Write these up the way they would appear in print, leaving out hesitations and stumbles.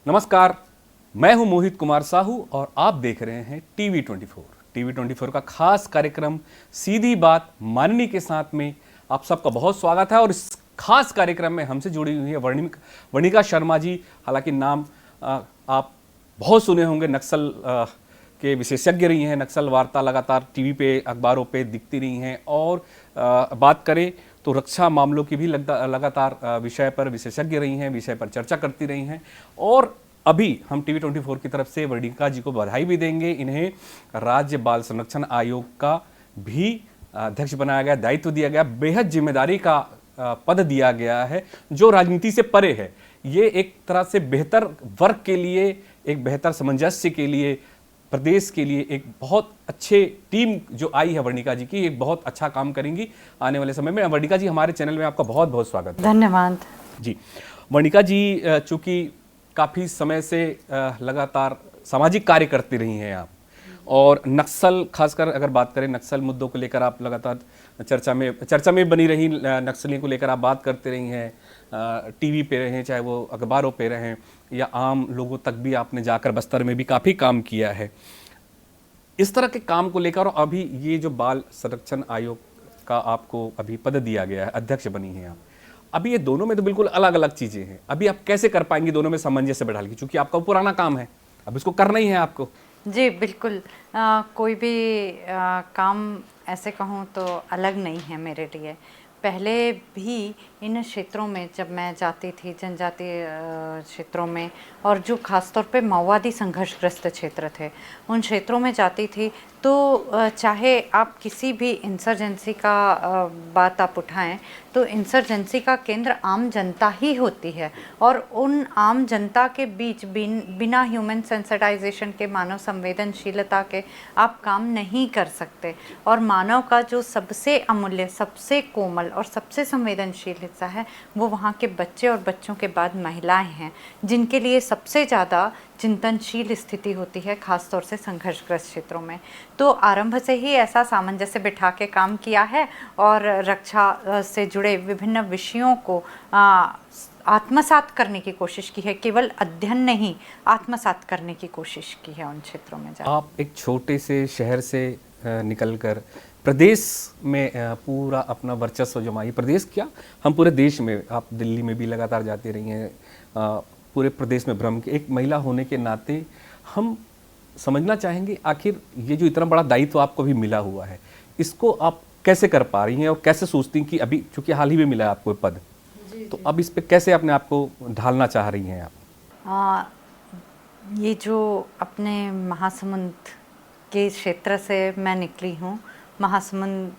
नमस्कार, मैं हूं मोहित कुमार साहू और आप देख रहे हैं टीवी 24 का खास कार्यक्रम सीधी बात माननी के साथ में आप सबका बहुत स्वागत है। और इस खास कार्यक्रम में हमसे जुड़ी हुई है वर्णिका शर्मा जी। हालांकि नाम आप बहुत सुने होंगे, नक्सल के विशेषज्ञ रही हैं, नक्सल वार्ता लगातार टीवी पे अखबारों पे दिखती रही हैं। और बात करें तो रक्षा मामलों की भी लगातार विषय पर विशेषज्ञ रही हैं, विषय पर चर्चा करती रही हैं। और अभी हम टीवी 24 की तरफ से वर्णिका जी को बधाई भी देंगे। इन्हें राज्य बाल संरक्षण आयोग का भी अध्यक्ष बनाया गया, दायित्व दिया गया, बेहद जिम्मेदारी का पद दिया गया है जो राजनीति से परे है। ये एक तरह से बेहतर वर्क के लिए, एक बेहतर सामंजस्य के लिए, प्रदेश के लिए एक बहुत अच्छे टीम जो आई है वर्णिका जी की, एक बहुत अच्छा काम करेंगी आने वाले समय में। वर्णिका जी, हमारे चैनल में आपका बहुत बहुत स्वागत है। धन्यवाद जी। वर्णिका जी चूंकि काफ़ी समय से लगातार सामाजिक कार्य करती रही हैं आप, और नक्सल, खासकर अगर बात करें नक्सल मुद्दों को लेकर आप लगातार चर्चा में बनी रही, नक्सलियों को लेकर आप बात करते रही हैं, टीवी पे रहें, चाहे वो अखबारों पे रहें, या आम लोगों तक भी आपने जाकर बस्तर में भी काफ़ी काम किया है। इस तरह के काम को लेकर और अभी ये जो बाल संरक्षण आयोग का आपको अभी पद दिया गया है, अध्यक्ष बनी हैं आप, अभी ये दोनों में तो बिल्कुल अलग अलग चीज़ें हैं। अभी आप कैसे कर पाएंगी दोनों में सामंजस्य बैठा के, क्योंकि आपका पुराना काम है, अब इसको करना ही है आपको। जी बिल्कुल। कोई भी काम ऐसे कहूँ तो अलग नहीं है मेरे लिए। पहले भी इन क्षेत्रों में जब मैं जाती थी, जनजातीय क्षेत्रों में, और जो खासतौर पे माओवादी संघर्षग्रस्त क्षेत्र थे, उन क्षेत्रों में जाती थी, तो चाहे आप किसी भी इंसर्जेंसी का बात आप उठाएं, तो इंसर्जेंसी का केंद्र आम जनता ही होती है। और उन आम जनता के बीच बिना ह्यूमन सेंसिटाइजेशन के, मानव संवेदनशीलता के आप काम नहीं कर सकते। और मानव का जो सबसे अमूल्य, सबसे कोमल और सबसे संवेदनशील हिस्सा है, वो वहाँ के बच्चे और बच्चों के बाद महिलाएं हैं, जिनके लिए सबसे ज़्यादा चिंतनशील स्थिति होती है, खासतौर से संघर्षग्रस्त क्षेत्रों में। तो आरंभ से ही ऐसा सामंजस्य बिठा के काम किया है और रक्षा से जुड़े विभिन्न विषयों को आत्मसात करने की कोशिश की है। केवल अध्ययन नहीं, आत्मसात करने की कोशिश की है उन क्षेत्रों में जाकर। आप एक छोटे से शहर से निकलकर प्रदेश में पूरा अपना वर्चस्व जमाई, प्रदेश क्या, हम पूरे देश में, आप दिल्ली में भी लगातार जाते रही हैं, पूरे प्रदेश में भ्रम के एक महिला होने के नाते हम समझना चाहेंगे आखिर ये जो इतना बड़ा दायित्व आपको भी मिला हुआ है, इसको आप कैसे कर पा रही हैं और कैसे सोचती हैं कि अभी चूंकि हाल ही में मिला है आपको पद, तो अब इस पे कैसे अपने आप को ढालना चाह रही हैं आप? ये जो अपने महासमुंद के क्षेत्र से मैं निकली हूँ, महासमुंद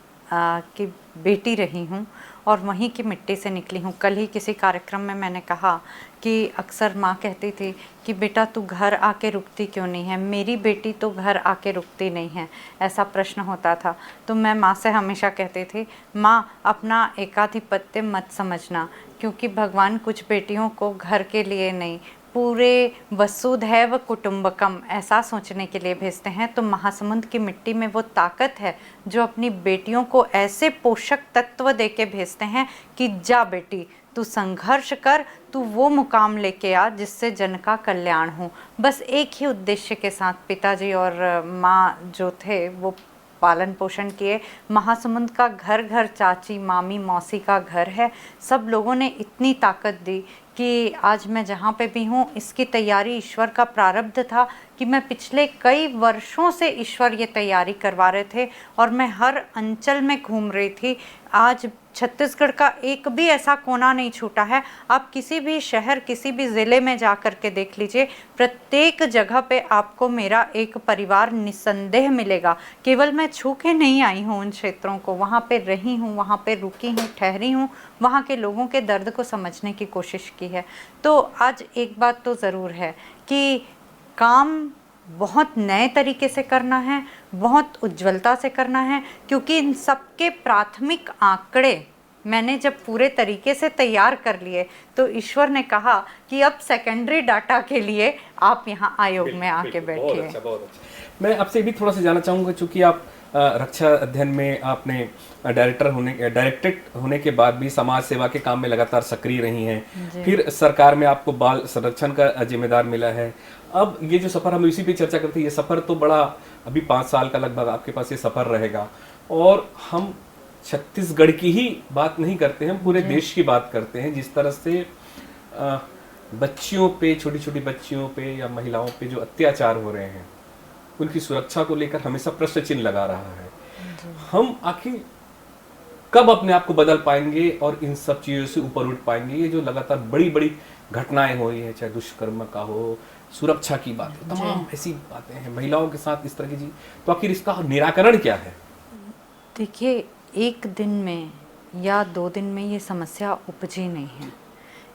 की बेटी रही हूँ और वहीं की मिट्टी से निकली हूँ। कल ही किसी कार्यक्रम में मैंने कहा कि अक्सर माँ कहती थी कि बेटा तू घर आके रुकती क्यों नहीं है, मेरी बेटी तो घर आके रुकती नहीं है, ऐसा प्रश्न होता था। तो मैं माँ से हमेशा कहती थी, माँ अपना एकाधिपत्य मत समझना, क्योंकि भगवान कुछ बेटियों को घर के लिए नहीं, पूरे वसुधैव कुटुंबकम ऐसा सोचने के लिए भेजते हैं। तो महासमुंद की मिट्टी में वो ताकत है जो अपनी बेटियों को ऐसे पोषक तत्व दे के भेजते हैं कि जा बेटी तू संघर्ष कर, तू वो मुकाम लेके आ जिससे जन का कल्याण हो। बस एक ही उद्देश्य के साथ पिताजी और माँ जो थे वो पालन पोषण किए। महासमुंद का घर घर चाची, मामी, मौसी का घर है। सब लोगों ने इतनी ताकत दी कि आज मैं जहाँ पे भी हूँ, इसकी तैयारी ईश्वर का प्रारब्ध था कि मैं पिछले कई वर्षों से ईश्वर ये तैयारी करवा रहे थे और मैं हर अंचल में घूम रही थी। आज छत्तीसगढ़ का एक भी ऐसा कोना नहीं छूटा है। आप किसी भी शहर, किसी भी ज़िले में जा कर के देख लीजिए, प्रत्येक जगह पे आपको मेरा एक परिवार निस्संदेह मिलेगा। केवल मैं छू के नहीं आई हूँ उन क्षेत्रों को, वहाँ पे रही हूँ, वहाँ पे रुकी हूँ, ठहरी हूँ, वहाँ के लोगों के दर्द को समझने की कोशिश की है। तो आज एक बात तो ज़रूर है कि काम बहुत नए तरीके से करना है, बहुत उज्ज्वलता से करना है, क्योंकि इन सबके प्राथमिक आंकड़े मैंने जब पूरे तरीके से तैयार कर लिए तो ईश्वर ने कहा कि अब सेकेंडरी डाटा के लिए आप यहाँ आयोग में आके बैठिए। बहुत अच्छा। मैं आपसे भी थोड़ा सा जानना चाहूँगा, चूँकि आप रक्षा अध्ययन में आपने डायरेक्टेड होने के बाद भी समाज सेवा के काम में लगातार सक्रिय रही हैं। फिर सरकार में आपको बाल संरक्षण का जिम्मेदार मिला है। अब ये जो सफ़र हम इसी पे चर्चा करते हैं, ये सफ़र तो बड़ा अभी 5 साल का लगभग आपके पास ये सफ़र रहेगा। और हम छत्तीसगढ़ की ही बात नहीं करते हैं, हम पूरे देश की बात करते हैं। जिस तरह से बच्चियों पे, छोटी छोटी बच्चियों पे या महिलाओं पे जो अत्याचार हो रहे हैं, उनकी सुरक्षा को लेकर हमेशा प्रश्न चिन्ह लगा रहा है। हम आखिर कब अपने आप को बदल पाएंगे और इन सब चीज़ों से ऊपर उठ पाएंगे? ये जो लगातार बड़ी बड़ी घटनाएं हो रही हैं, चाहे दुष्कर्म का हो, सुरक्षा की बात है, तमाम ऐसी बातें हैं महिलाओं के साथ इस तरह की चीज, तो आखिर इसका निराकरण क्या है? देखिए, एक दिन में या 2 दिन में ये समस्या उपजी नहीं है।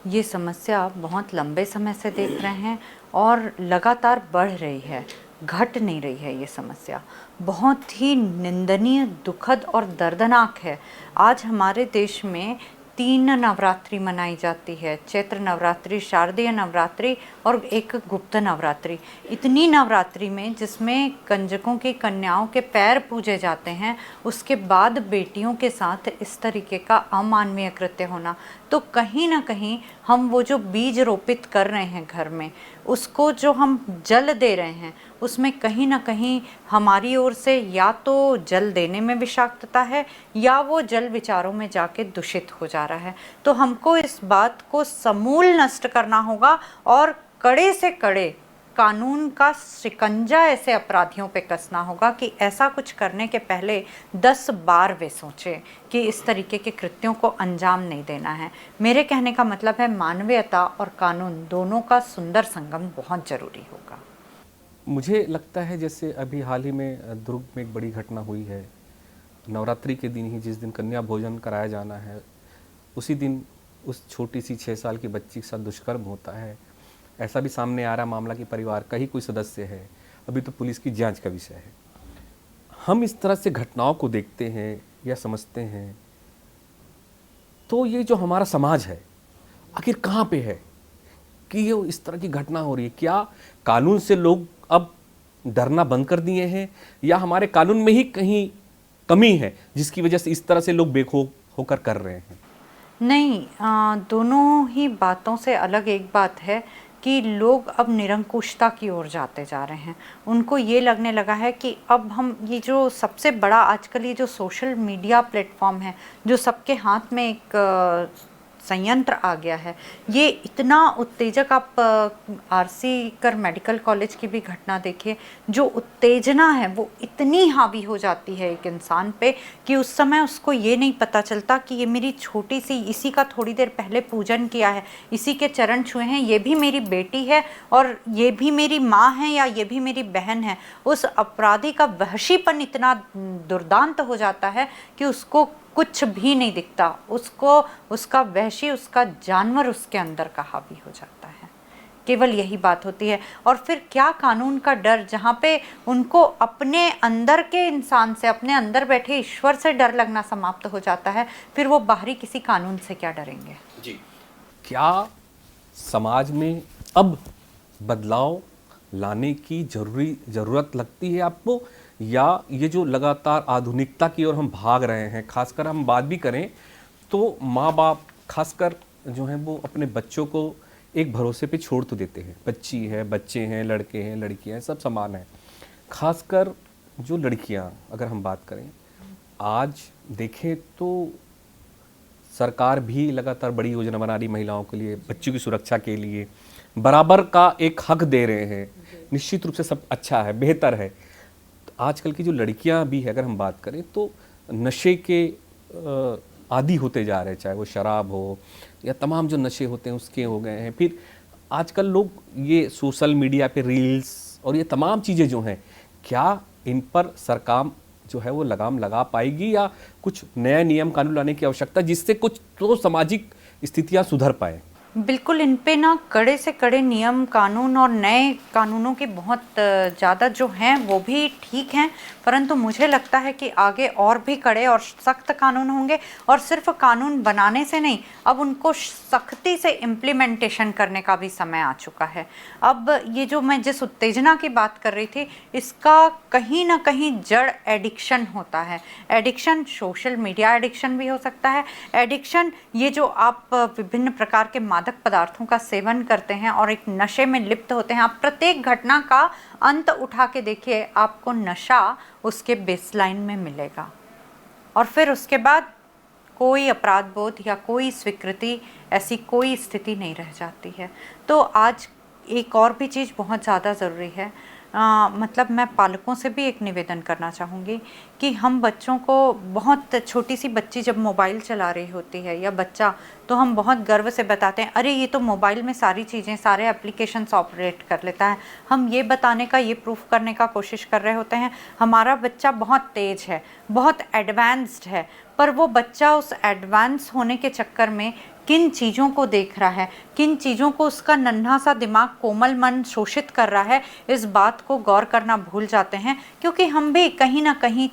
ये समस्या बहुत लंबे समय से देख रहे हैं और लगातार बढ़ रही है, घट नहीं रही है। ये समस्या बहुत ही निंदनीय, दुखद और दर्दनाक है। आज हमारे देश में 3 नवरात्रि मनाई जाती है, चैत्र नवरात्रि, शारदीय नवरात्रि और एक गुप्त नवरात्रि। इतनी नवरात्रि में जिसमें कंजकों की कन्याओं के पैर पूजे जाते हैं, उसके बाद बेटियों के साथ इस तरीके का अमानवीय कृत्य होना, तो कहीं ना कहीं हम वो जो बीज रोपित कर रहे हैं घर में, उसको जो हम जल दे रहे हैं, उसमें कहीं ना कहीं हमारी ओर से या तो जल देने में विषाक्तता है या वो जल विचारों में जाके दूषित हो जा रहा है। तो हमको इस बात को समूल नष्ट करना होगा और कड़े से कड़े कानून का शिकंजा ऐसे अपराधियों पे कसना होगा कि ऐसा कुछ करने के पहले 10 बार वे सोचें कि इस तरीके के कृत्यों को अंजाम नहीं देना है। मेरे कहने का मतलब है मानवीयता और कानून दोनों का सुंदर संगम बहुत ज़रूरी होगा। मुझे लगता है जैसे अभी हाल ही में दुर्ग में एक बड़ी घटना हुई है। नवरात्रि के दिन ही, जिस दिन कन्या भोजन कराया जाना है, उसी दिन उस छोटी सी 6 साल की बच्ची के साथ दुष्कर्म होता है। ऐसा भी सामने आ रहा मामला कि परिवार का ही कोई सदस्य है। अभी तो पुलिस की जांच का विषय है। हम इस तरह से घटनाओं को देखते हैं या समझते हैं, तो ये जो हमारा समाज है आखिर कहाँ पे है कि ये इस तरह की घटना हो रही है? क्या कानून से लोग अब डरना बंद कर दिए हैं, या हमारे कानून में ही कहीं कमी है जिसकी वजह से इस तरह से लोग बेखौफ होकर कर रहे हैं? नहीं, दोनों ही बातों से अलग एक बात है कि लोग अब निरंकुशता की ओर जाते जा रहे हैं। उनको ये लगने लगा है कि अब हम ये जो सबसे बड़ा आजकल ये जो सोशल मीडिया प्लेटफॉर्म है, जो सबके हाथ में एक संयंत्र आ गया है, ये इतना उत्तेजक। आप आरसी कर मेडिकल कॉलेज की भी घटना देखिए, जो उत्तेजना है वो इतनी हावी हो जाती है एक इंसान पे कि उस समय उसको ये नहीं पता चलता कि ये मेरी छोटी सी, इसी का थोड़ी देर पहले पूजन किया है, इसी के चरण छुए हैं, ये भी मेरी बेटी है और ये भी मेरी माँ है या ये भी मेरी बहन है। उस अपराधी का वहशीपन इतना दुर्दांत हो जाता है कि उसको कुछ भी नहीं दिखता, उसको उसका वहशी, उसका जानवर उसके अंदर का हावी हो जाता है। केवल यही बात होती है। और फिर क्या कानून का डर, जहाँ पे उनको अपने अंदर के इंसान से, अपने अंदर बैठे ईश्वर से डर लगना समाप्त हो जाता है, फिर वो बाहरी किसी कानून से क्या डरेंगे? जी, क्या समाज में अब बदलाव लाने की ज़रूरत लगती है आपको, या ये जो लगातार आधुनिकता की ओर हम भाग रहे हैं? खासकर हम बात भी करें तो माँ बाप खासकर जो हैं वो अपने बच्चों को एक भरोसे पे छोड़ तो देते हैं। बच्ची है, बच्चे हैं, लड़के हैं, लड़कियां हैं, सब समान हैं। खासकर जो लड़कियां, अगर हम बात करें, आज देखें तो सरकार भी लगातार बड़ी योजना बना रही महिलाओं के लिए, बच्चों की सुरक्षा के लिए, बराबर का एक हक दे रहे हैं। निश्चित रूप से सब अच्छा है, बेहतर है। आजकल की जो लड़कियां भी है, अगर हम बात करें तो नशे के आदी होते जा रहे हैं, चाहे वो शराब हो या तमाम जो नशे होते हैं उसके हो गए हैं। फिर आजकल लोग ये सोशल मीडिया पे रील्स और ये तमाम चीज़ें जो हैं, क्या इन पर सरकार जो है वो लगाम लगा पाएगी, या कुछ नया नियम कानून लाने की आवश्यकता जिससे कुछ तो सामाजिक स्थितियां सुधर पाए? बिल्कुल, इन पे ना कड़े से कड़े नियम कानून और नए कानूनों की बहुत ज़्यादा जो हैं वो भी ठीक हैं, परंतु मुझे लगता है कि आगे और भी कड़े और सख्त कानून होंगे, और सिर्फ कानून बनाने से नहीं, अब उनको सख्ती से इम्प्लीमेंटेशन करने का भी समय आ चुका है। अब ये जो मैं जिस उत्तेजना की बात कर रही थी, इसका कहीं ना कहीं जड़ एडिक्शन होता है। एडिक्शन सोशल मीडिया एडिक्शन भी हो सकता है। एडिक्शन ये जो आप विभिन्न प्रकार के मादक पदार्थों का सेवन करते हैं और एक नशे में लिप्त होते हैं, आप प्रत्येक घटना का अंत उठा के देखिए, आपको नशा उसके बेसलाइन में मिलेगा, और फिर उसके बाद कोई अपराध बोध या कोई स्वीकृति, ऐसी कोई स्थिति नहीं रह जाती है। तो आज एक और भी चीज़ बहुत ज़्यादा ज़रूरी है। मतलब मैं पालकों से भी एक निवेदन करना चाहूँगी कि हम बच्चों को, बहुत छोटी सी बच्ची जब मोबाइल चला रही होती है या बच्चा, तो हम बहुत गर्व से बताते हैं, अरे ये तो मोबाइल में सारी चीज़ें, सारे एप्लीकेशंस ऑपरेट कर लेता है। हम ये बताने का, ये प्रूफ करने का कोशिश कर रहे होते हैं हमारा बच्चा बहुत तेज है, बहुत एडवांस्ड है, पर वो बच्चा उस एडवांस होने के चक्कर में किन चीज़ों को देख रहा है, किन चीज़ों को उसका नन्हा सा दिमाग, कोमल मन शोषित कर रहा है, इस बात को गौर करना भूल जाते हैं। क्योंकि हम भी कहीं ना कहीं,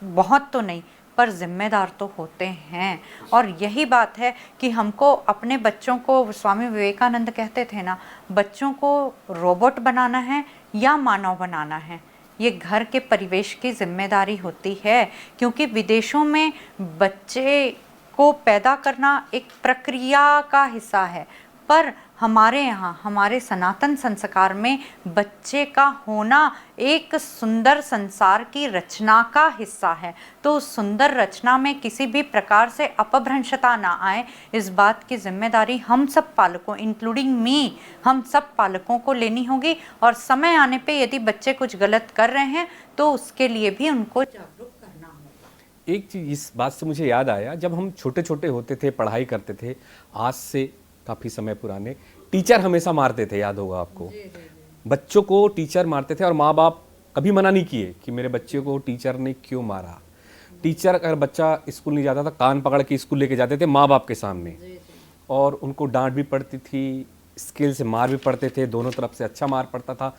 बहुत तो नहीं पर जिम्मेदार तो होते हैं। और यही बात है कि हमको अपने बच्चों को, स्वामी विवेकानंद कहते थे ना, बच्चों को रोबोट बनाना है या मानव बनाना है, ये घर के परिवेश की जिम्मेदारी होती है। क्योंकि विदेशों में बच्चे को पैदा करना एक प्रक्रिया का हिस्सा है, पर हमारे यहाँ, हमारे सनातन संस्कार में बच्चे का होना एक सुंदर संसार की रचना का हिस्सा है। तो उस सुंदर रचना में किसी भी प्रकार से अपभ्रंशता ना आए, इस बात की जिम्मेदारी हम सब पालकों, इंक्लूडिंग मी, हम सब पालकों को लेनी होगी। और समय आने पे यदि बच्चे कुछ गलत कर रहे हैं तो उसके लिए भी उनको जागरूक करना होगा। एक चीज़ इस बात से मुझे याद आया, जब हम छोटे छोटे होते थे, पढ़ाई करते थे, आज से काफ़ी समय पुराने, टीचर हमेशा मारते थे, याद होगा आपको। बच्चों को टीचर मारते थे और माँ बाप कभी मना नहीं किए कि मेरे बच्चे को टीचर ने क्यों मारा। टीचर, अगर बच्चा स्कूल नहीं जाता था, कान पकड़ के स्कूल लेके जाते थे माँ बाप के सामने, और उनको डांट भी पड़ती थी, स्केल से मार भी पड़ते थे, दोनों तरफ से अच्छा मार पड़ता था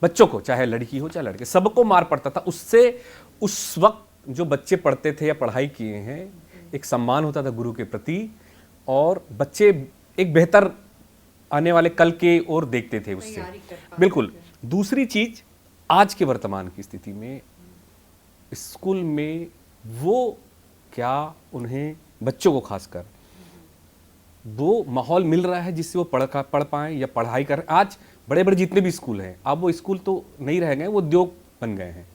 बच्चों को, चाहे लड़की हो चाहे लड़के, सबको मार पड़ता था। उससे उस वक्त जो बच्चे पढ़ते थे या पढ़ाई किए हैं, एक सम्मान होता था गुरु के प्रति, और बच्चे एक बेहतर आने वाले कल के ओर देखते थे उससे। बिल्कुल। दूसरी चीज, आज के वर्तमान की स्थिति में स्कूल में वो क्या उन्हें, बच्चों को खासकर, वो माहौल मिल रहा है जिससे वो पढ़ पाएं या पढ़ाई कर। आज बड़े बड़े जितने भी स्कूल हैं, अब वो स्कूल तो नहीं रह गए, वो उद्योग बन गए हैं।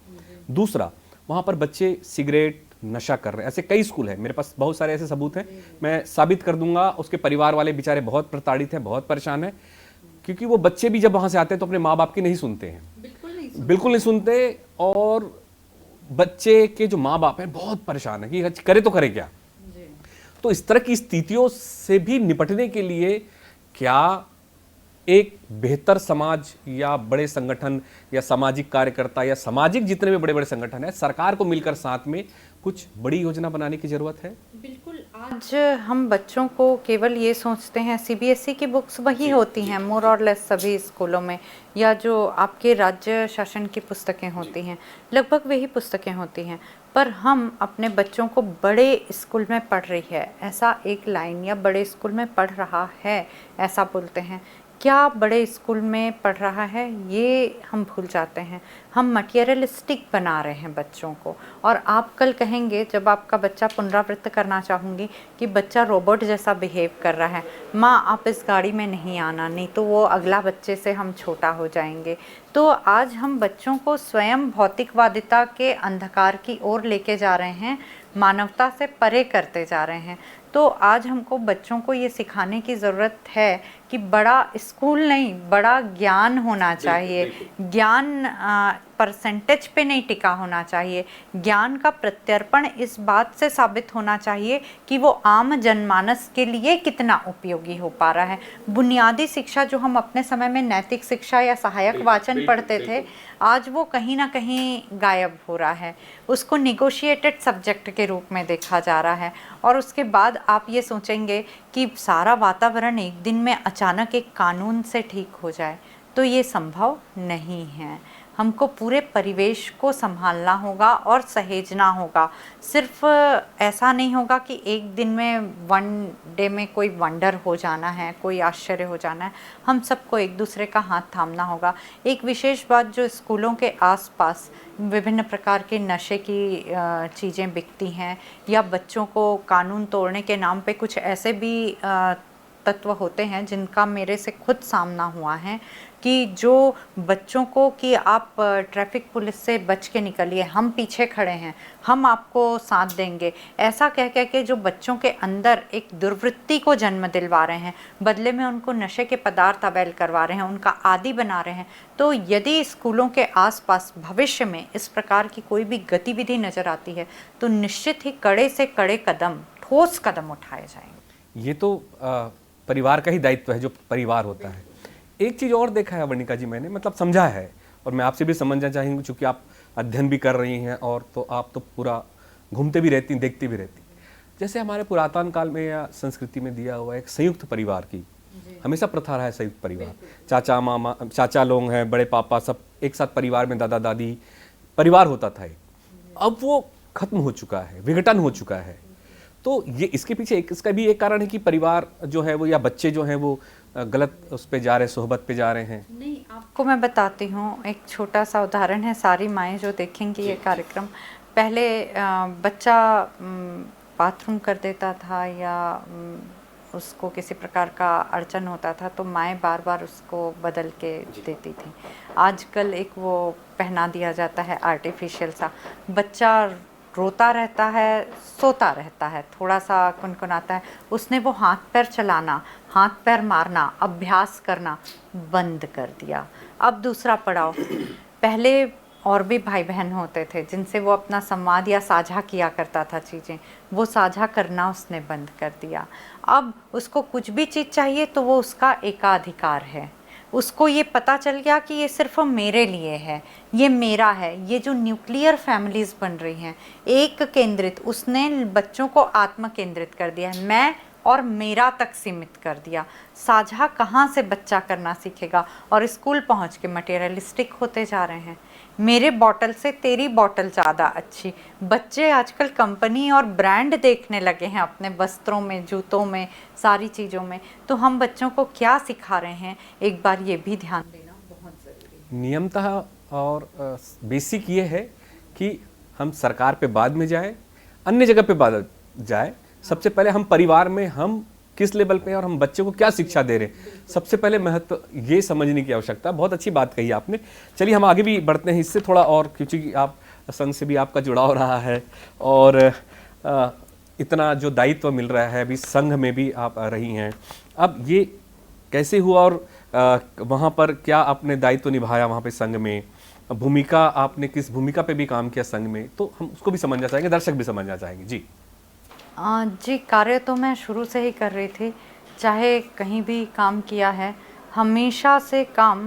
दूसरा, वहाँ पर बच्चे सिगरेट, नशा कर रहे हैं। ऐसे कई स्कूल हैं, मेरे पास बहुत सारे ऐसे सबूत हैं, मैं साबित कर दूंगा। उसके परिवार वाले बेचारे बहुत प्रताड़ित हैं, बहुत परेशान हैं, क्योंकि वो बच्चे भी जब वहाँ से आते हैं तो अपने माँ बाप की नहीं सुनते हैं, बिल्कुल नहीं सुनते। और बच्चे के जो माँ बाप हैं बहुत परेशान है कि करे तो करे क्या। तो इस तरह की स्थितियों से भी निपटने के लिए क्या एक बेहतर समाज या बड़े संगठन या सामाजिक कार्यकर्ता या सामाजिक जितने भी बड़े बड़े संगठन हैं, सरकार को मिलकर साथ में कुछ बड़ी योजना बनाने की जरूरत है? बिल्कुल। आज हम बच्चों को केवल ये सोचते हैं, सीबीएसई की बुक्स वही होती हैं मोर और लेस सभी स्कूलों में, या जो आपके राज्य शासन की पुस्तकें होती हैं, लगभग वही पुस्तकें होती हैं। पर हम अपने बच्चों को बड़े स्कूल में पढ़ रही है ऐसा एक लाइन, या बड़े स्कूल में पढ़ रहा है ऐसा बोलते हैं, क्या बड़े स्कूल में पढ़ रहा है ये हम भूल जाते हैं। हम मटेरियलिस्टिक बना रहे हैं बच्चों को। और आप कल कहेंगे, जब आपका बच्चा, पुनरावृत्त करना चाहूँगी, कि बच्चा रोबोट जैसा बिहेव कर रहा है, माँ आप इस गाड़ी में नहीं आना, नहीं तो वो अगला बच्चे से हम छोटा हो जाएंगे। तो आज हम बच्चों को स्वयं भौतिकवादिता के अंधकार की ओर लेके जा रहे हैं, मानवता से परे करते जा रहे हैं। तो आज हमको बच्चों को ये सिखाने की ज़रूरत है कि बड़ा स्कूल नहीं, बड़ा ज्ञान होना चाहिए। ज्ञान परसेंटेज पे नहीं टिका होना चाहिए। ज्ञान का प्रत्यर्पण इस बात से साबित होना चाहिए कि वो आम जनमानस के लिए कितना उपयोगी हो पा रहा है। बुनियादी शिक्षा जो हम अपने समय में नैतिक शिक्षा या सहायक वाचन पढ़ते थे, आज वो कहीं ना कहीं गायब हो रहा है। उसको निगोशिएटेड सब्जेक्ट के रूप में देखा जा रहा है। और उसके बाद आप ये सोचेंगे कि सारा वातावरण एक दिन में अचानक एक कानून से ठीक हो जाए, तो ये संभव नहीं है। हमको पूरे परिवेश को संभालना होगा और सहेजना होगा। सिर्फ ऐसा नहीं होगा कि एक दिन में वन डे में कोई वंडर हो जाना है, कोई आश्चर्य हो जाना है। हम सबको एक दूसरे का हाथ थामना होगा। एक विशेष बात, जो स्कूलों के आसपास विभिन्न प्रकार के नशे की चीज़ें बिकती हैं, या बच्चों को कानून तोड़ने के नाम पे कुछ ऐसे भी तत्व होते हैं जिनका मेरे से खुद सामना हुआ है, कि जो बच्चों को कि आप ट्रैफिक पुलिस से बच के निकलिए, हम पीछे खड़े हैं, हम आपको साथ देंगे, ऐसा कह कह के जो बच्चों के अंदर एक दुर्वृत्ति को जन्म दिलवा रहे हैं, बदले में उनको नशे के पदार्थ अवेल करवा रहे हैं, उनका आदी बना रहे हैं। तो यदि स्कूलों के आसपास भविष्य में इस प्रकार की कोई भी गतिविधि नज़र आती है, तो निश्चित ही कड़े से कड़े कदम, ठोस कदम उठाए जाएंगे। ये तो परिवार का ही दायित्व है, जो परिवार होता है। एक चीज़ और देखा है वर्णिका जी, मैंने मतलब समझा है, और मैं आपसे भी समझना चाहेंगे, चूँकि आप अध्ययन भी कर रही हैं और तो आप तो पूरा घूमते भी रहती, देखती भी रहती। जैसे हमारे पुरातन काल में या संस्कृति में दिया हुआ एक संयुक्त परिवार की हमेशा प्रथा रहा है। संयुक्त परिवार, चाचा मामा, चाचा लोग हैं, बड़े पापा, सब एक साथ परिवार में, दादा दादी, परिवार होता था एक। अब वो खत्म हो चुका है, विघटन हो चुका है। तो ये इसके पीछे इसका भी एक कारण है कि परिवार जो है वो, या बच्चे जो हैं वो गलत उस पे जा रहे, सोहबत पे जा रहे हैं। नहीं, आपको मैं बताती हूँ, एक छोटा सा उदाहरण है। सारी माएँ जो देखेंगी ये कार्यक्रम, पहले बच्चा बाथरूम कर देता था या उसको किसी प्रकार का अड़चन होता था, तो माएँ बार बार उसको बदल के देती थी। आजकल एक वो पहना दिया जाता है आर्टिफिशियल सा, बच्चा रोता रहता है, सोता रहता है, थोड़ा सा कुनकुनाता है, उसने वो हाथ पैर चलाना, हाथ पैर मारना, अभ्यास करना बंद कर दिया। अब दूसरा पड़ाव, पहले और भी भाई बहन होते थे जिनसे वो अपना संवाद या साझा किया करता था चीज़ें, वो साझा करना उसने बंद कर दिया। अब उसको कुछ भी चीज़ चाहिए तो वो उसका एकाधिकार है। उसको ये पता चल गया कि ये सिर्फ मेरे लिए है, ये मेरा है। ये जो न्यूक्लियर फैमिलीज़ बन रही हैं, एक केंद्रित, उसने बच्चों को आत्म केंद्रित कर दिया है, मैं और मेरा तक सीमित कर दिया। साझा कहाँ से बच्चा करना सीखेगा? और स्कूल पहुँच के मटेरियलिस्टिक होते जा रहे हैं, मेरे बॉटल से तेरी बॉटल ज़्यादा अच्छी। बच्चे आजकल कंपनी और ब्रांड देखने लगे हैं अपने वस्त्रों में, जूतों में, सारी चीज़ों में। तो हम बच्चों को क्या सिखा रहे हैं, एक बार ये भी ध्यान देना बहुत ज़रूरी है। नियमतः और बेसिक ये है कि हम सरकार पे बाद में जाए, अन्य जगह पे बाद जाए। सबसे पहले हम परिवार में हम किस लेवल पे हैं और हम बच्चे को क्या शिक्षा दे रहे हैं, सबसे पहले महत्व ये समझने की आवश्यकता। बहुत अच्छी बात कही आपने। चलिए हम आगे भी बढ़ते हैं इससे थोड़ा और, क्योंकि आप संघ से भी आपका जुड़ाव रहा है और इतना जो दायित्व मिल रहा है, अभी संघ में भी आप रही हैं। अब ये कैसे हुआ और वहाँ पर क्या आपने दायित्व निभाया, वहाँ पे संघ में भूमिका, आपने किस भूमिका पे भी काम किया संघ में, तो हम उसको भी समझना चाहेंगे, दर्शक भी समझना चाहेंगे। जी जी, कार्य तो मैं शुरू से ही कर रही थी, चाहे कहीं भी काम किया है, हमेशा से काम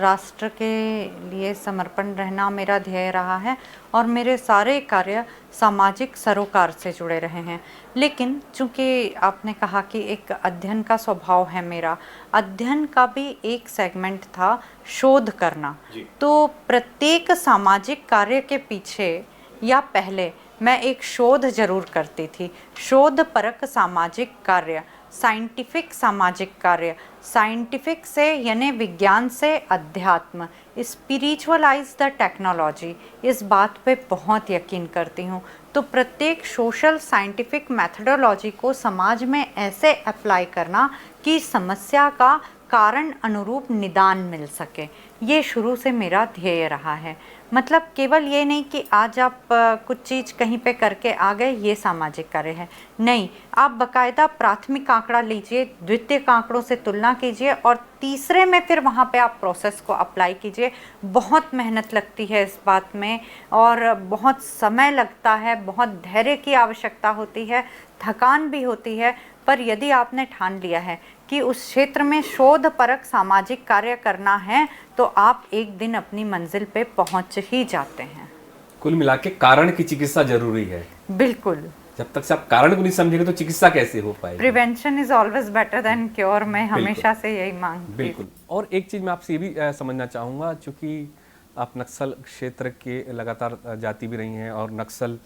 राष्ट्र के लिए समर्पण रहना मेरा ध्येय रहा है और मेरे सारे कार्य सामाजिक सरोकार से जुड़े रहे हैं। लेकिन चूंकि आपने कहा कि एक अध्ययन का स्वभाव है मेरा, अध्ययन का भी एक सेगमेंट था शोध करना। तो प्रत्येक सामाजिक कार्य के पीछे या पहले मैं एक शोध जरूर करती थी। शोध परक सामाजिक कार्य, साइंटिफिक सामाजिक कार्य, साइंटिफिक से यानी विज्ञान से अध्यात्म, स्पिरिचुअलाइज द टेक्नोलॉजी, इस बात पे बहुत यकीन करती हूँ। तो प्रत्येक सोशल साइंटिफिक मेथडोलॉजी को समाज में ऐसे अप्लाई करना कि समस्या का कारण अनुरूप निदान मिल सके, ये शुरू से मेरा ध्येय रहा है। मतलब केवल ये नहीं कि आज आप कुछ चीज़ कहीं पे करके आ गए, ये सामाजिक कार्य है, नहीं। आप बकायदा प्राथमिक आंकड़ा लीजिए, द्वितीयक आंकड़ों से तुलना कीजिए और तीसरे में फिर वहाँ पे आप प्रोसेस को अप्लाई कीजिए। बहुत मेहनत लगती है इस बात में और बहुत समय लगता है, बहुत धैर्य की आवश्यकता होती है, थकान भी होती है। पर यदि आपने ठान लिया है कि उस क्षेत्र में शोध परक सामाजिक कार्य करना है, तो आप एक दिन अपनी मंजिल पे पहुंच ही जाते हैं। कुल मिला के कारण की चिकित्सा जरूरी है। बिल्कुल। जब तक से आप कारण को नहीं समझेंगे तो चिकित्सा कैसे हो पाएगी? Prevention is always better than cure, मैं हमेशा से यही मांगती हूँ। बिल्कुल। और एक चीज़ मैं आपसे ये भी समझना चाहूँगा, चूँकि आप नक्सल क्षेत्र के लगातार जाती भी रही हैं और नक्सल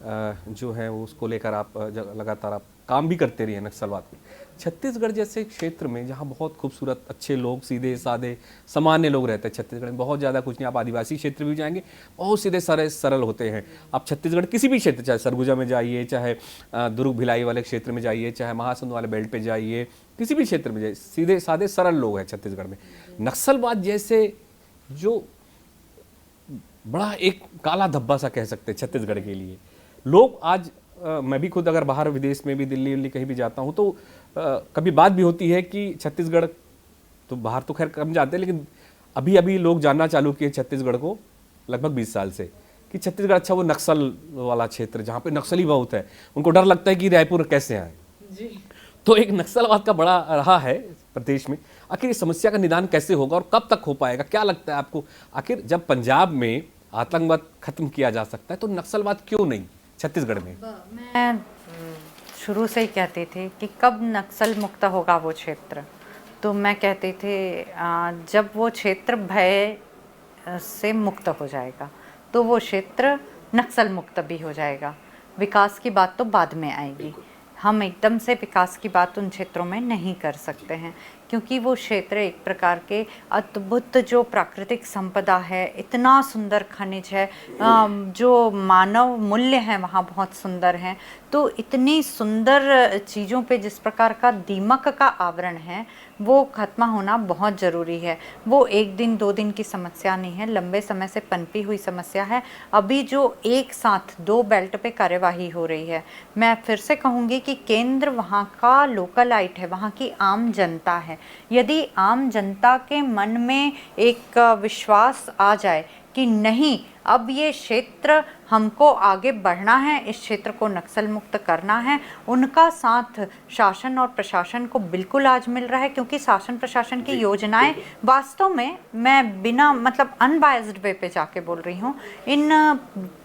जो है वो उसको लेकर आप लगातार आप काम भी करते रही हैं नक्सलवाद में। छत्तीसगढ़ जैसे क्षेत्र में जहाँ बहुत खूबसूरत अच्छे लोग, सीधे साधे सामान्य लोग रहते हैं, छत्तीसगढ़ में बहुत ज़्यादा कुछ नहीं, आप आदिवासी क्षेत्र भी जाएंगे बहुत सीधे सरल होते हैं। आप छत्तीसगढ़ किसी भी क्षेत्र, चाहे सरगुजा में जाइए, चाहे दुर्ग भिलाई वाले क्षेत्र में जाइए, चाहे महासमुंद वाले बेल्ट पे जाइए, किसी भी क्षेत्र में जाइए, सीधे साधे सरल लोग हैं छत्तीसगढ़ में। नक्सलवाद जैसे जो बड़ा एक काला धब्बा सा कह सकते हैं छत्तीसगढ़ के लिए, लोग आज मैं भी खुद अगर बाहर विदेश में भी दिल्ली उल्ली कहीं भी जाता हूँ तो कभी बात भी होती है कि छत्तीसगढ़, तो बाहर तो खैर कम जाते हैं, लेकिन अभी अभी लोग जानना चालू किए छत्तीसगढ़ को लगभग 20 साल से, कि छत्तीसगढ़ अच्छा वो नक्सल वाला क्षेत्र जहाँ पे नक्सली बहुत है, उनको डर लगता है कि रायपुर कैसे आए जी। तो एक नक्सलवाद का बड़ा रहा है प्रदेश में। आखिर इस समस्या का निदान कैसे होगा और कब तक हो पाएगा, क्या लगता है आपको? आखिर जब पंजाब में आतंकवाद खत्म किया जा सकता है तो नक्सलवाद क्यों नहीं छत्तीसगढ़ में? मैं शुरू से ही कहती थी कि कब नक्सल मुक्त होगा वो क्षेत्र, तो मैं कहती थी जब वो क्षेत्र भय से मुक्त हो जाएगा तो वो क्षेत्र नक्सल मुक्त भी हो जाएगा। विकास की बात तो बाद में आएगी, हम एकदम से विकास की बात उन क्षेत्रों में नहीं कर सकते हैं, क्योंकि वो क्षेत्र एक प्रकार के अद्भुत जो प्राकृतिक संपदा है, इतना सुंदर खनिज है, जो मानव मूल्य हैं वहाँ बहुत सुंदर हैं। तो इतनी सुंदर चीज़ों पे जिस प्रकार का दीमक का आवरण है वो खत्म होना बहुत ज़रूरी है। वो एक दिन दो दिन की समस्या नहीं है, लंबे समय से पनपी हुई समस्या है। अभी जो एक साथ दो बेल्ट पे कार्यवाही हो रही है, मैं फिर से कहूँगी कि केंद्र वहाँ का लोकलाइट है, वहाँ की आम जनता है। यदि आम जनता के मन में एक विश्वास आ जाए कि नहीं, अब ये क्षेत्र हमको आगे बढ़ना है, इस क्षेत्र को नक्सल मुक्त करना है, उनका साथ शासन और प्रशासन को बिल्कुल आज मिल रहा है। क्योंकि शासन प्रशासन की योजनाएं वास्तव में, मैं बिना मतलब अनबायस्ड वे पे जाके बोल रही हूँ, इन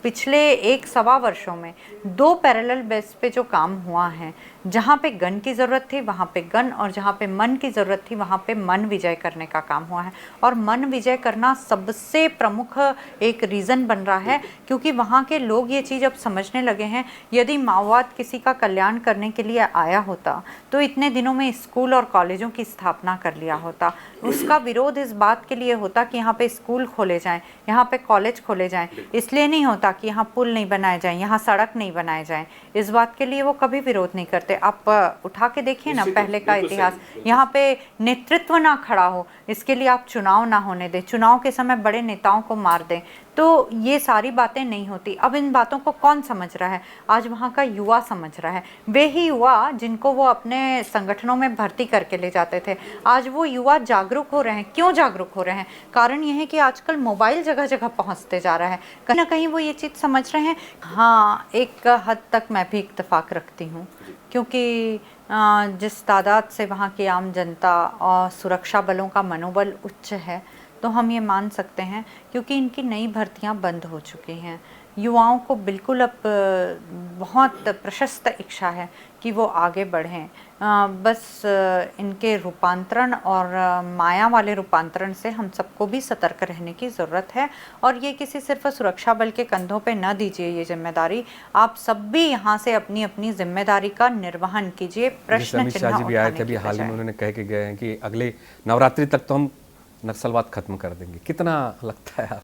पिछले 1-1.25 वर्षों में 2 पैरेलल बेस पे जो काम हुआ है, जहाँ पे गन की ज़रूरत थी वहाँ पे गन, और जहाँ पे मन की ज़रूरत थी वहाँ पे मन विजय करने का काम हुआ है। और मन विजय करना सबसे प्रमुख एक रीज़न बन रहा है, क्योंकि वहाँ के लोग ये चीज़ अब समझने लगे हैं। यदि माओवाद किसी का कल्याण करने के लिए आया होता तो इतने दिनों में स्कूल और कॉलेजों की स्थापना कर लिया होता। उसका विरोध इस बात के लिए होता कि यहाँ पे स्कूल खोले जाएं, यहाँ पे कॉलेज खोले जाएं, इसलिए नहीं होता कि यहाँ पुल नहीं बनाए जाएं, यहाँ सड़क नहीं बनाए जाएं। इस बात के लिए वो कभी विरोध नहीं करते। आप उठा के देखिए ना पहले का इतिहास, यहाँ पे नेतृत्व ना खड़ा हो, इसके लिए आप चुनाव ना होने दें, चुनाव के समय बड़े नेताओं को मार दें, तो ये सारी बातें नहीं होती। अब इन बातों को कौन समझ रहा है? आज वहाँ का युवा समझ रहा है। वे ही युवा जिनको वो अपने संगठनों में भर्ती करके ले जाते थे, आज वो युवा जागरूक हो रहे हैं। क्यों जागरूक हो रहे हैं? कारण ये है कि आजकल मोबाइल जगह जगह पहुँचते जा रहा है, कहीं ना कहीं वो ये चीज़ समझ रहे हैं। हाँ, एक हद तक मैं भी इत्तेफाक रखती हूँ, क्योंकि जिस तादाद से वहाँ की आम जनता और सुरक्षा बलों का मनोबल उच्च है, तो हम ये मान सकते हैं, क्योंकि इनकी नई भर्तियां बंद हो चुकी हैं। युवाओं को बिल्कुल अब बहुत प्रशस्त इच्छा है कि वो आगे बढ़ें। बस इनके रूपांतरण और माया वाले रूपांतरण से हम सबको भी सतर्क रहने की ज़रूरत है। और ये किसी सिर्फ सुरक्षा बल के कंधों पे न दीजिए ये जिम्मेदारी, आप सब भी यहाँ से अपनी अपनी जिम्मेदारी का निर्वहन कीजिए। प्रश्न अमित शाह जी भी आए थे अभी हाल ही में, उन्होंने कह के गए हैं कि अगले नवरात्रि तक तो हम नक्सलवाद खत्म कर देंगे। कितना लगता है आप?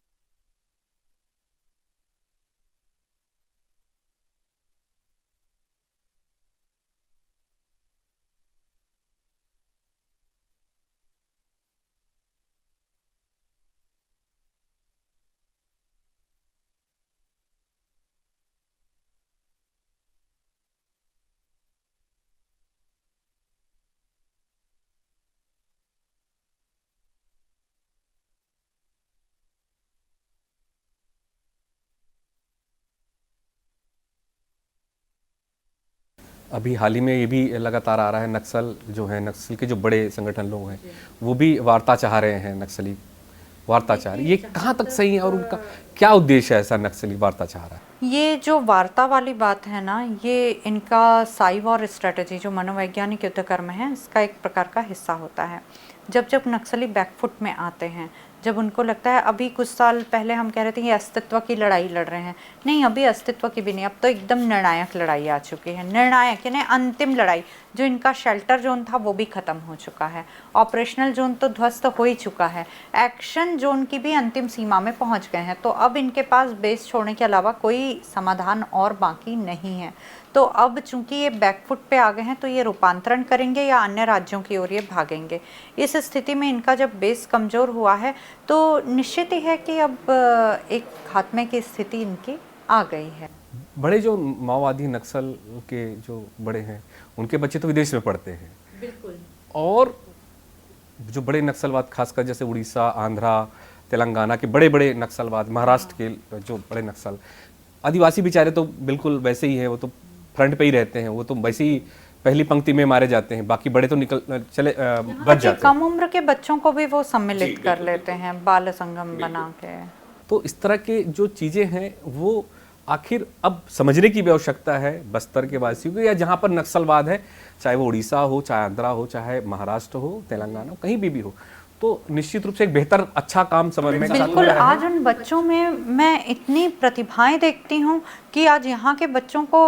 अभी हाल ही में ये भी लगातार आ रहा है, नक्सल जो है, नक्सल के जो बड़े संगठन लोग हैं वो भी वार्ता चाह रहे हैं नक्सली वार्ता चाह रही है, ये कहाँ तक सही है और उनका क्या उद्देश्य है ऐसा नक्सली वार्ता चाह रहा है? ये जो वार्ता वाली बात है ना, ये इनका साइव और स्ट्रेटजी जो मनोवैज्ञानिक युद्ध कर्म है, इसका एक प्रकार का हिस्सा होता है। जब जब नक्सली बैकफुट में आते हैं, जब उनको लगता है, अभी कुछ साल पहले हम कह रहे थे ये अस्तित्व की लड़ाई लड़ रहे हैं, नहीं अभी अस्तित्व की भी नहीं, अब तो एकदम निर्णायक लड़ाई आ चुकी है। निर्णायक यानी अंतिम लड़ाई, जो इनका शेल्टर जोन था वो भी ख़त्म हो चुका है, ऑपरेशनल जोन तो ध्वस्त हो ही चुका है, एक्शन जोन की भी अंतिम सीमा में पहुंच गए हैं। तो अब इनके पास बेस छोड़ने के अलावा कोई समाधान और बाकी नहीं है। तो अब चूंकि ये बैकफुट पे आ गए हैं, तो ये रूपांतरण करेंगे या अन्य राज्यों की ओर ये भागेंगे। इस स्थिति में इनका जब बेस कमज़ोर हुआ है, तो निश्चित ही है कि अब एक खात्मे की स्थिति इनकी आ गई है। बड़े जो माओवादी नक्सल के जो बड़े हैं, उनके बच्चे तो विदेश में पढ़ते हैं। बिल्कुल। और जो बड़े नक्सलवाद, खासकर जैसे उड़ीसा, आंध्रा, तेलंगाना के बड़े बड़े नक्सलवाद, महाराष्ट्र के जो बड़े नक्सल, आदिवासी बेचारे तो बिल्कुल वैसे ही है, वो तो फ्रंट पे ही रहते हैं, वो तो वैसे ही पहली पंक्ति में मारे जाते हैं, बाकी बड़े तो निकल चले बच जाते हैं। कम उम्र के बच्चों को भी वो सम्मिलित कर लेते हैं बाल संगम बना के। तो इस तरह के जो चीज़ें हैं वो आखिर अब समझने की भी आवश्यकता है बस्तर के वासियों को, या जहाँ पर नक्सलवाद है, चाहे वो उड़ीसा हो, चाहे आंध्रा हो, चाहे महाराष्ट्र हो, तेलंगाना हो, कहीं भी हो, तो निश्चित रूप से एक बेहतर अच्छा काम समझ में बिल्कुल। आज उन बच्चों में मैं इतनी प्रतिभाएं देखती हूँ कि आज यहाँ के बच्चों को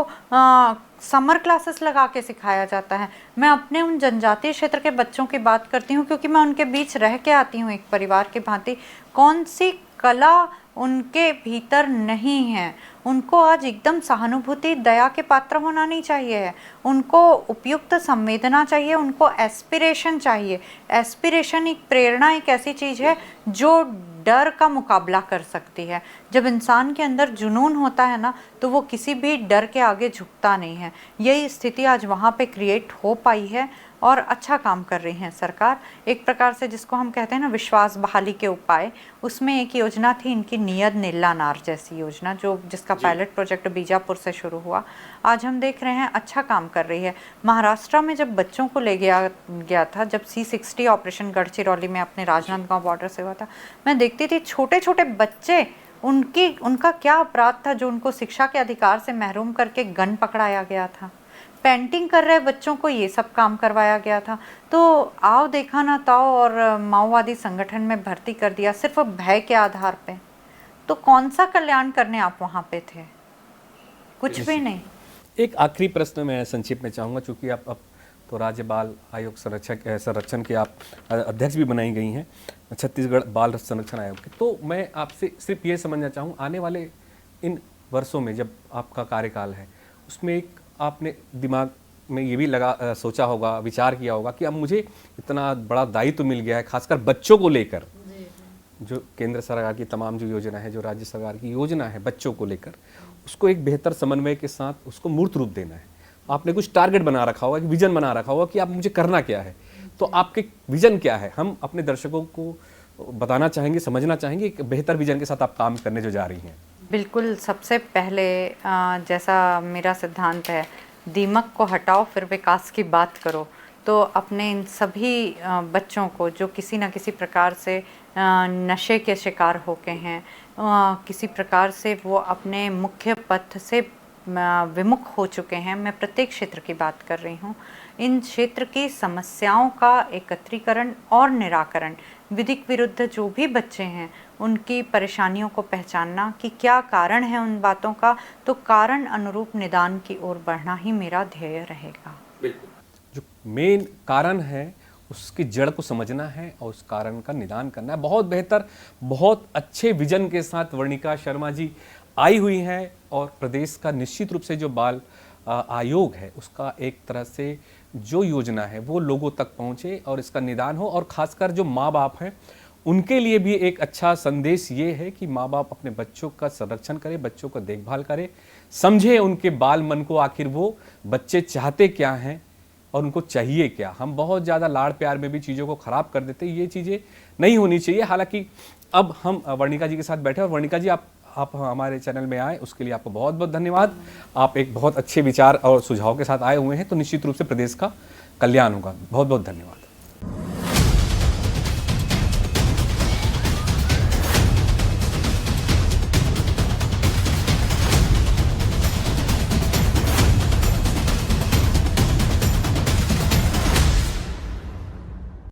समर क्लासेस लगा के सिखाया जाता है। मैं अपने उन जनजातीय क्षेत्र के बच्चों की बात करती हूँ, क्योंकि मैं उनके बीच रह के आती हूँ एक परिवार के भांति। कौन सी कला उनके भीतर नहीं है, उनको आज एकदम सहानुभूति, दया के पात्र होना नहीं चाहिए, उनको उपयुक्त संवेदना चाहिए, उनको एस्पिरेशन चाहिए। एस्पिरेशन, एक प्रेरणा, एक ऐसी चीज़ है जो डर का मुकाबला कर सकती है। जब इंसान के अंदर जुनून होता है ना, तो वो किसी भी डर के आगे झुकता नहीं है। यही स्थिति आज वहाँ पे क्रिएट हो पाई है और अच्छा काम कर रही है सरकार। एक प्रकार से जिसको हम कहते हैं ना विश्वास बहाली के उपाय, उसमें एक योजना थी इनकी नियत नीला नार जैसी योजना, जिसका पायलट प्रोजेक्ट बीजापुर से शुरू हुआ। आज हम देख रहे हैं अच्छा काम कर रही है। महाराष्ट्र में जब बच्चों को ले गया था, जब C60 ऑपरेशन गढ़चिरौली में अपने राजनांदगांव बॉर्डर से हुआ था, मैं देखती थी छोटे छोटे बच्चे, उनका क्या अपराध था जो उनको शिक्षा के अधिकार से महरूम करके गन पकड़ाया गया था। पेंटिंग कर रहे बच्चों को ये सब काम करवाया गया था। तो आओ देखा ना ताओ और माओवादी संगठन में भर्ती कर दिया सिर्फ भय के आधार पे। तो कौन सा कल्याण करने आप वहाँ पे थे? कुछ भी नहीं। एक आखिरी प्रश्न मैं संक्षिप्त में चाहूँगा, चूँकि आप अब तो राज्य बाल आयोग संरक्षण के आप अध्यक्ष भी बनाई गई हैं, छत्तीसगढ़ बाल संरक्षण आयोग के। तो मैं आपसे सिर्फ ये समझना चाहूँ, आने वाले इन वर्षों में जब आपका कार्यकाल है, उसमें एक आपने दिमाग में ये भी सोचा होगा, विचार किया होगा कि अब मुझे इतना बड़ा दायित्व मिल गया है, खासकर बच्चों को लेकर, जो केंद्र सरकार की तमाम जो योजना है, जो राज्य सरकार की योजना है बच्चों को लेकर, उसको एक बेहतर समन्वय के साथ उसको मूर्त रूप देना है। आपने कुछ टारगेट बना रखा होगा, विजन बना रखा होगा कि आप मुझे करना क्या है। तो आपके विजन क्या है, हम अपने दर्शकों को बताना चाहेंगे, समझना चाहेंगे एक बेहतर विजन के साथ आप काम करने जो जा रही हैं। बिल्कुल। सबसे पहले जैसा मेरा सिद्धांत है, दीमक को हटाओ फिर विकास की बात करो। तो अपने इन सभी बच्चों को जो किसी न किसी प्रकार से नशे के शिकार होके हैं, किसी प्रकार से वो अपने मुख्य पथ से विमुख हो चुके हैं, मैं प्रत्येक क्षेत्र की बात कर रही हूँ। इन क्षेत्र की समस्याओं का एकत्रीकरण और निराकरण, विधिक विरुद्ध जो भी बच्चे हैं उनकी परेशानियों को पहचानना कि क्या कारण है उन बातों का, तो कारण अनुरूप निदान की ओर बढ़ना ही मेरा ध्येय रहेगा। बिल्कुल। जो मेन कारण है उसकी जड़ को समझना है और उस कारण का निदान करना है। बहुत बेहतर, बहुत अच्छे विजन के साथ वर्णिका शर्मा जी आई हुई हैं और प्रदेश का निश्चित रूप से जो बाल आयोग है उसका एक तरह से जो योजना है वो लोगों तक पहुँचे और इसका निदान हो। और ख़ासकर जो माँ बाप हैं उनके लिए भी एक अच्छा संदेश ये है कि माँ बाप अपने बच्चों का संरक्षण करें, बच्चों का देखभाल करें, समझे उनके बाल मन को, आखिर वो बच्चे चाहते क्या हैं और उनको चाहिए क्या। हम बहुत ज़्यादा लाड़ प्यार में भी चीज़ों को ख़राब कर देते हैं, ये चीज़ें नहीं होनी चाहिए। हालांकि अब हम वर्णिका जी के साथ बैठे और वर्णिका जी आप हमारे चैनल में आए उसके लिए आपको बहुत बहुत धन्यवाद। आप एक बहुत अच्छे विचार और सुझाव के साथ आए हुए हैं, तो निश्चित रूप से प्रदेश का कल्याण होगा। बहुत बहुत धन्यवाद।